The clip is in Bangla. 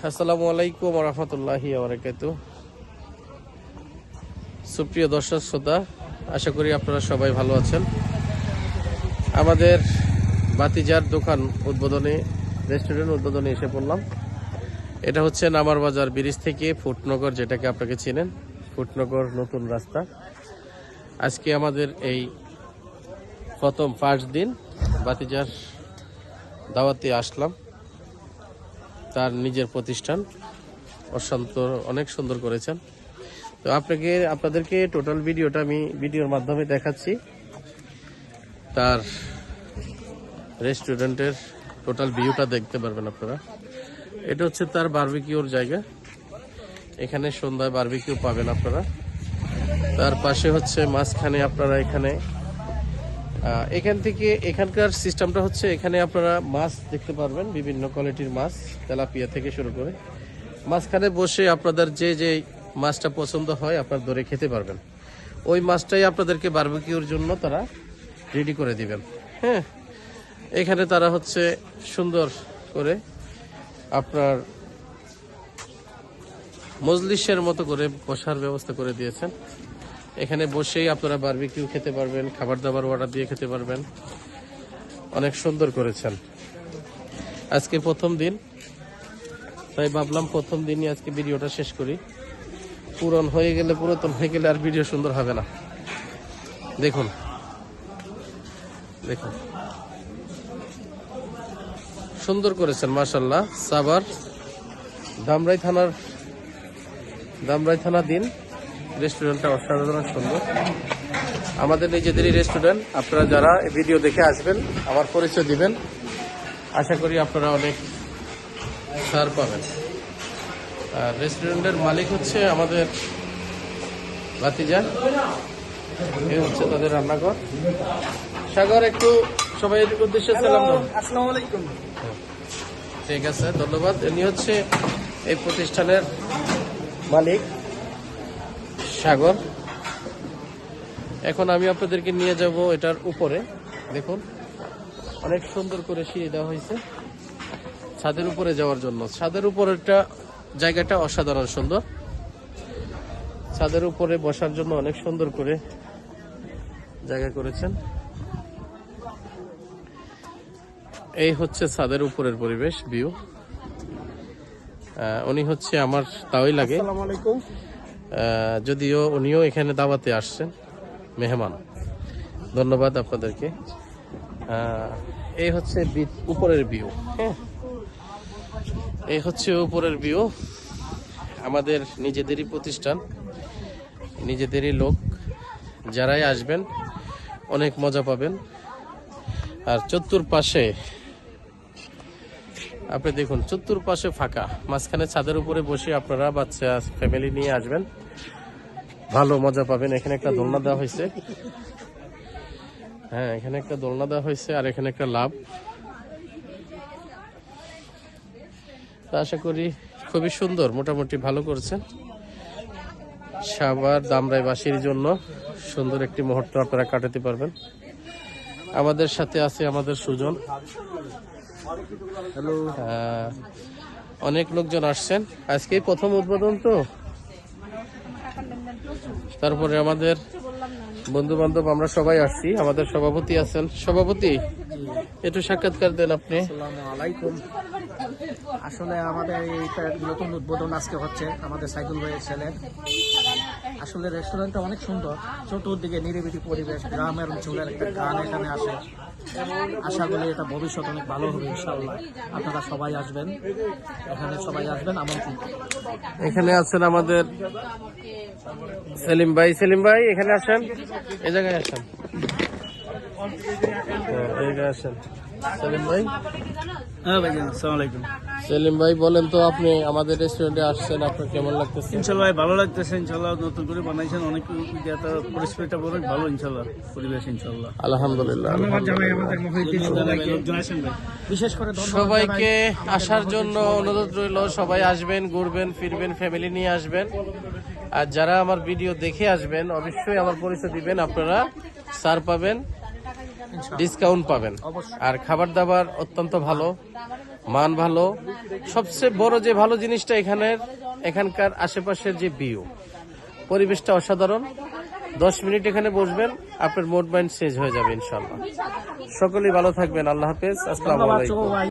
আসসালামু আলাইকুম ওয়া রাহমাতুল্লাহি ওয়া বারাকাতুহু। সুপ্রিয় দর্শক শ্রোতা, আশা করি আপনারা সবাই ভালো আছেন। আমাদের বাতিজার দোকান উদ্বোধনে, রেস্টুরেন্ট উদ্বোধনে এসে পড়লাম। এটা হচ্ছে নামার বাজার ব্রিজ থেকে ফুটনগর, যেটাকে আপনাকে চেনেন, ফুটনগর নতুন রাস্তা। আজকে আমাদের এই প্রথম ফার্স্ট দিন বাতিজার দাওয়াতে আসলাম। তার নিজের প্রতিষ্ঠান অনেক সুন্দর করেছেন। তো আপনাদেরকে টোটাল ভিডিওটা আমি ভিডিওর মাধ্যমে দেখাচ্ছি। তার রেস্টুরেন্টের টোটাল ভিউটা দেখতে পারবেন আপনারা। এটা হচ্ছে তার বারবিকিউর জায়গা। এখানে সন্ধ্যায় বারবিকিউ পাবেন আপনারা। তার পাশে হচ্ছে মাঝখানে আপনারা এখানকার সিস্টেমটা হচ্ছে, এখানে আপনারা মাছ দেখতে পারবেন, বিভিন্ন কোয়ালিটির মাছ, তেলাপিয়া থেকে শুরু করে। মাঝখানে বসে আপনাদের যে মাছটা পছন্দ হয় আপনারা ধরে খেতে পারবেন। ওই মাছটাই আপনাদেরকে বারবিকিউর জন্য তারা রেডি করে দিবেন। হ্যাঁ, এখানে তারা হচ্ছে সুন্দর করে আপনার মজলিসের মতো করে বসার ব্যবস্থা করে দিয়েছেন। এখানে বসেই আপনারা বারবিকিউ খেতে পারবেন, খাবার দাবার অর্ডার দিয়ে খেতে পারবেন। অনেক সুন্দর করেছেন। আজকে প্রথম দিন, তাই ভাবলাম প্রথম দিনই আজকে ভিডিওটা শেষ করি। পুরাতন হয়ে গেলে আর ভিডিও সুন্দর হবে না। দেখুন সুন্দর করেছেন মাশাআল্লাহ। সাভার ধামরাই থানা দিন রেস্টুরেন্টটা অসাধারণ সুন্দর। আমাদের নিজেদেরই রেস্টুরেন্ট। আপনারা যারা ভিডিও দেখে আসবেন আমার পরিচয় দিবেন, আশা করি আপনারা অনেক ছাড় পাবেন। আর রেস্টুরেন্টের মালিক হচ্ছে আমাদের ভাতিজা। এই হচ্ছে তাদের রান্নাঘর। সাগর, একটু সবাই উদ্দেশ্যে সালাম দাও। আসসালামু আলাইকুম। ঠিক আছে, ধন্যবাদ। ইনি হচ্ছে এই প্রতিষ্ঠানের মালিক সাগর। এখন আমি আপনাদেরকে নিয়ে যাব এটার উপরে। দেখুন অনেক সুন্দর করে সিঁড়ি দেওয়া হয়েছে ছাদের উপরে যাওয়ার জন্য। ছাদের উপরেরটা জায়গাটা অসাধারণ সুন্দর। ছাদের উপরে বসার জন্য অনেক সুন্দর করে জায়গা করেছেন। এই হচ্ছে ছাদের উপরের পরিবেশ, ভিউ। উনি হচ্ছে আমার তাই লাগে, আসসালামু আলাইকুম। যদিও উনিও এখানে দাওয়াতে আসছেন, মেহমান। ধন্যবাদ আপনাদেরকে। এই হচ্ছে উপরের ভিউ। হ্যাঁ, এই হচ্ছে উপরের ভিউ। আমাদের নিজেদেরই প্রতিষ্ঠান, নিজেদেরই লোক। যারাই আসবেন অনেক মজা পাবেন। আর চতুর্পাশে আপনি দেখুন, চতুর্পাশে ফাঁকা, মাঝখানে ছাদের উপরে বসে আপনারা বাচ্চা ফ্যামিলি নিয়ে আসবেন, ভালো মজা পাবেন। এখানে একটা দোলনা দেওয়া হয়েছে। হ্যাঁ, এখানে একটা দোলনা দেওয়া হয়েছে, আর এখানে একটা লাভ। তা আশা করি খুবই সুন্দর, মোটামুটি ভালো করছেন। সাভার ধামরাইবাসীর জন্য সুন্দর একটি মুহূর্ত আপনারা কাটাতে পারবেন। আমাদের সাথে আছে আমাদের সুজন। হ্যালো। অনেক লোকজন আসছেন, আজকেই প্রথম উদ্বোধন তো। তারপরে আমাদের বন্ধু বান্ধব আমরা সবাই আসছি। আমাদের সভাপতি আছেন। সভাপতি, একটু সাক্ষাৎকার দেন আপনি। আসসালামু আলাইকুম। আসলে আমাদের এইটা নতুন উদ্বোধন আজকে হচ্ছে আমাদের সাইদুল ভাইয়ের ছেলে। আসলে রেস্টুরেন্টটা অনেক সুন্দর, চতুর্দিকে নিরিবিলি পরিবেশ, গ্রামের অঞ্চলের একটা গান এখানে আসে। আশা করি এটা ভবিষ্যৎ অনেক ভালো হবে ইনশাআল্লাহ। আপনারা সবাই আসবেন, এখানে সবাই আসবেন আমন্ত্রিত। এখানে আছেন আমাদের সেলিম ভাই। সেলিম ভাই এখানে আসেন, এই জায়গায় আসেন। এই জায়গায় আসেন সেলিম ভাই। হ্যাঁ ভাই, আসসালামু আলাইকুম। সেলিম ভাই বলেন তো, আপনি আমাদের রেস্টুরেন্টে আসছেন, আপনার কেমন লাগতেছে? ইনশাল্লাহ ভালো লাগতেছে। ইনশাল্লাহ নতুন করে বানাইছেন, অনেক পরিবেশটা অনেক ভালো। ইনশাল্লাহ পরিবেশ ইনশাল্লাহ আলহামদুলিল্লাহ। বিশেষ করে সবাইকে আসার জন্য অনুরোধ রইল। সবাই আসবেন, ঘুরবেন, ফিরবেন, ফ্যামিলি নিয়ে আসবেন। আর যারা আমার ভিডিও দেখে আসবেন অবশ্যই আমার পরিচয় দিবেন। আপনারা ছাড় পাবেন, ডিসকাউন্ট পাবেন। আর খাবার দাবার অত্যন্ত ভালো। মান ভালো। সবচেয়ে বড় যে ভালো জিনিসটা এখানকার আশেপাশের যে ভিউ, পরিবেশটা অসাধারণ। 10 মিনিট এখানে বসবেন, আপনার মুড মাইন্ড চেঞ্জ হয়ে যাবে ইনশাল্লাহ। সকলেই ভালো থাকবেন। আল্লাহ হাফেজ। আসসালামু ধন্যবাদ আলাইকুম। শুভ ভাই।